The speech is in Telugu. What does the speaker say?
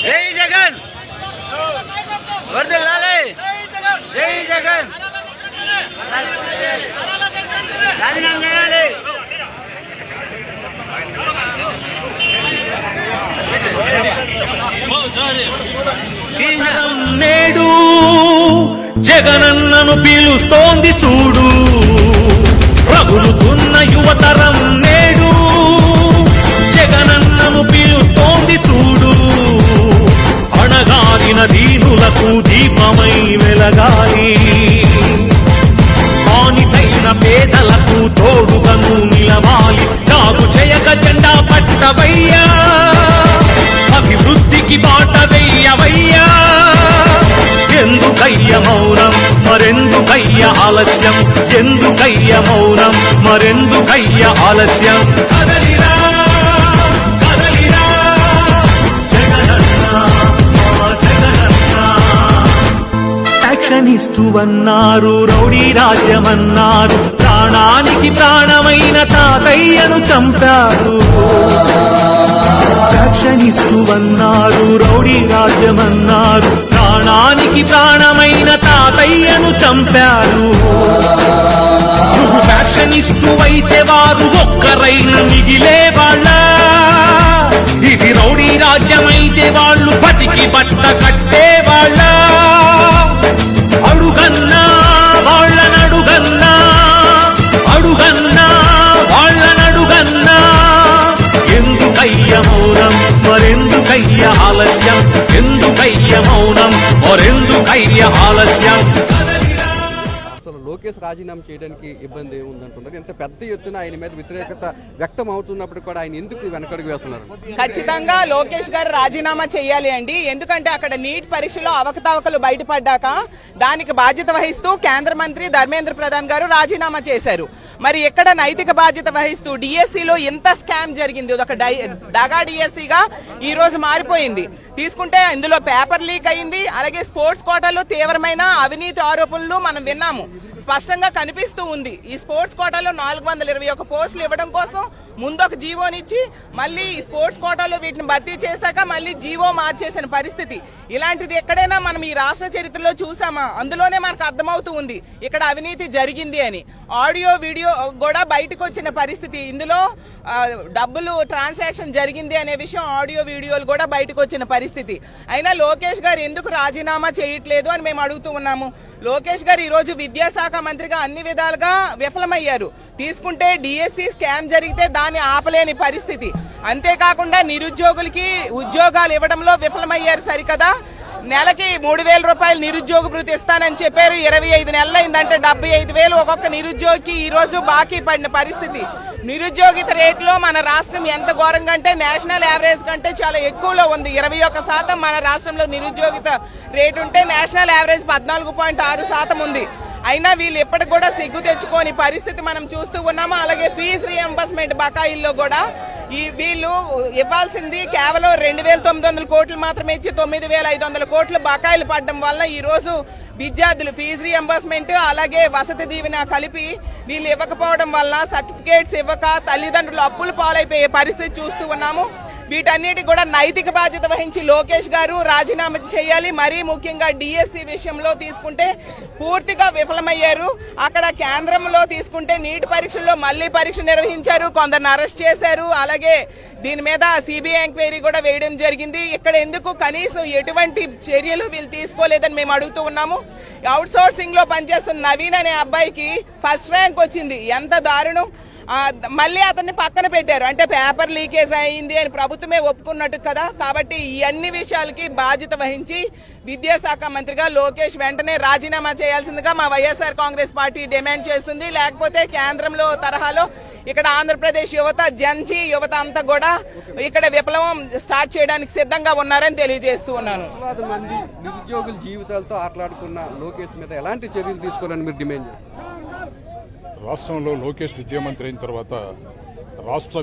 జై జగన్ వర్ధిల్లాలి జై జగన్ రాజీనామా చేయాలి నేడు జగనన్నను పిలుస్తోంది చూడు రగులుతున్న యువతరం నేడు జగనన్నను పిలుస్తోంది చూడు అణగారిన దీనులకు దీపమై వెలగాలి బానిసైన పేదలకు తోడుగను నిలవాలి జాగు చేయక జెండా పట్టవయ్యా అభివృద్ధికి బాట వెయ్యవయ్యా ఎందుకయ్య మౌనం మరెందుకయ్య ఆలస్యం ఎందుకయ్య మౌనం మరెందుకయ్య ఆలస్యం కదలిరా కదలిరా జగనన్న జగనన్న యాక్షనిస్టు అన్నారు రౌడీ రాజ్యమన్నారు ప్రాణానికి ప్రాణమైన తాతయ్యను చంపారు ఫ్యాక్షనిస్టు అన్నారు రౌడీ రాజ్యమన్నారు ప్రాణానికి ప్రాణమైన తాతయ్యను చంపారు నువ్వు ఫ్యాక్షనిస్టు అయితే వారు ఒక్కరైన మిగిలే వాళ్ళ ఇది రౌడీ రాజ్యమైతే వాళ్ళు బతికి బట్ట కట్టే వాళ్ళ అడుగన్నా వాళ్ళనడుగన్నా అడుగన్నా వాళ్ళనడుగన్నా ఎందుకయ్య మౌనం మరెందుకయ్య ఆలస్యం ఎందుకయ్య మౌనం మరెందుకయ్య ఆలస్యం అసలు లోకేష్ రాజీనామా చేయడానికి ఇబ్బంది ఏముందంటున్నారు ఎంత పెద్ద ఎత్తున ఆయన మీద వ్యతిరేకత వ్యక్తం అవుతున్నప్పుడు కూడా ఆయన ఎందుకు వెనకడుగు వేస్తున్నారు ఖచ్చితంగా లోకేష్ గారు రాజీనామా చేయాలి అండి ఎందుకంటే అక్కడ నీట్ పరీక్షలో అవకతవకలు బయటపడ్డాక దానికి బాధ్యత వహిస్తూ కేంద్ర మంత్రి ధర్మేంద్ర ప్రధాన్ గారు రాజీనామా చేశారు మరి ఎక్కడ నైతిక బాధ్యత వహిస్తూ డిఎస్సిలో ఎంత స్కామ్ జరిగింది ఒక డగా డిఎస్సిగా ఈ రోజు మారిపోయింది తీసుకుంటే ఇందులో పేపర్ లీక్ అయింది అలాగే స్పోర్ట్స్ కోటాలో తీవ్రమైన అవినీతి ఆరోపణలు మనం విన్నాము స్పష్టంగా కనిపిస్తూ ఉంది ఈ స్పోర్ట్స్ కోటాలో 421 పోస్టులు ఇవ్వడం కోసం ముందు ఒక జీవోనిచ్చి మళ్ళీ స్పోర్ట్స్ కోటాలో వీటిని భర్తీ చేశాక మళ్ళీ జీవో మార్చేసిన పరిస్థితి ఇలాంటిది ఎక్కడైనా మనం ఈ రాష్ట్ర చరిత్రలో చూసామా అందులోనే మనకు అర్థమవుతూ ఉంది ఇక్కడ అవినీతి జరిగింది అని ఆడియో వీడియో కూడా బయటకు వచ్చిన పరిస్థితి ఇందులో డబ్బులు ట్రాన్సాక్షన్ జరిగింది అనే విషయం ఆడియో వీడియోలు కూడా బయటకు వచ్చిన పరిస్థితి అయినా లోకేష్ గారు ఎందుకు రాజీనామా చేయట్లేదు అని మేము అడుగుతూ ఉన్నాము లోకేష్ గారు ఈ రోజు విద్యాశాఖ మంత్రిగా అన్ని విధాలుగా విఫలమయ్యారు తీసుకుంటే డిఎస్సి స్కామ్ జరిగితే దాన్ని ఆపలేని పరిస్థితి అంతేకాకుండా నిరుద్యోగులకి ఉద్యోగాలు ఇవ్వడంలో విఫలమయ్యారు సరికదా నెలకి 3,000 రూపాయలు నిరుద్యోగ భృతి ఇస్తానని చెప్పారు 25 నెలలు అయిందంటే 75,000 ఒక్కొక్క నిరుద్యోగికి ఈ రోజు బాకీ పడిన పరిస్థితి నిరుద్యోగిత రేట్లో మన రాష్ట్రం ఎంత ఘోరంగా అంటే నేషనల్ యావరేజ్ కంటే చాలా ఎక్కువలో ఉంది 21% మన రాష్ట్రంలో నిరుద్యోగిత రేటు ఉంటే నేషనల్ యావరేజ్ 14.6% ఉంది అయినా వీళ్ళు ఎప్పటికి కూడా సిగ్గు తెచ్చుకోని పరిస్థితి మనం చూస్తూ ఉన్నాము అలాగే ఫీజు రీఎంబర్స్మెంట్ బకాయిల్లో కూడా వీళ్ళు ఇవ్వాల్సింది కేవలం 2,900 కోట్లు మాత్రమే ఇచ్చి 9,500 కోట్లు బకాయిలు పడడం వల్ల ఈ రోజు విద్యార్థులు ఫీజు రీఎంబర్స్మెంట్ అలాగే వసతి దీవెన కలిపి వీళ్ళు ఇవ్వకపోవడం వల్ల సర్టిఫికేట్స్ ఇవ్వక తల్లిదండ్రులు అప్పులు పాలైపోయే పరిస్థితి చూస్తూ ఉన్నాము వీటన్నిటి కూడా నైతిక బాధ్యత వహించి లోకేష్ గారు రాజీనామా చేయాలి మరీ ముఖ్యంగా డిఎస్సి విషయంలో తీసుకుంటే పూర్తిగా విఫలమయ్యారు అక్కడ కేంద్రంలో తీసుకుంటే నీట్ పరీక్షల్లో మళ్లీ పరీక్ష నిర్వహించారు కొందరిని అరెస్ట్ చేశారు అలాగే దీని మీద సిబిఐ ఎంక్వైరీ కూడా వేయడం జరిగింది ఇక్కడ ఎందుకు కనీసం ఎటువంటి చర్యలు వీళ్ళు తీసుకోలేదని మేము అడుగుతూ ఉన్నాము అవుట్ సోర్సింగ్ లో పనిచేస్తున్న నవీన్ అనే అబ్బాయికి ఫస్ట్ ర్యాంక్ వచ్చింది ఎంత దారుణం మళ్ళీ అతన్ని పక్కన పెట్టారు అంటే పేపర్ లీకేజ్ అయింది అని ప్రభుత్వమే ఒప్పుకున్నట్టు కదా కాబట్టి ఈ అన్ని విషయాలకి బాధ్యత వహించి విద్యాశాఖ మంత్రిగా లోకేష్ వెంటనే రాజీనామా చేయాల్సిందిగా మా వైఎస్ఆర్ కాంగ్రెస్ పార్టీ డిమాండ్ చేస్తుంది లేకపోతే కేంద్రంలో తరహాలో ఇక్కడ ఆంధ్రప్రదేశ్ యువత జంచి యువత అంతా కూడా ఇక్కడ విప్లవం స్టార్ట్ చేయడానికి సిద్ధంగా ఉన్నారని తెలియజేస్తూ ఉన్నాను మంది నిరుద్యోగుల జీవితాలతో ఆటలాడుకున్న లోకేష్ మీద ఎలాంటి చర్యలు తీసుకోవాలని మీరు డిమాండ్ చేస్తారు రాష్ట్రంలో లోకేష్ విద్యామంత్రి అయిన తర్వాత రాష్ట్ర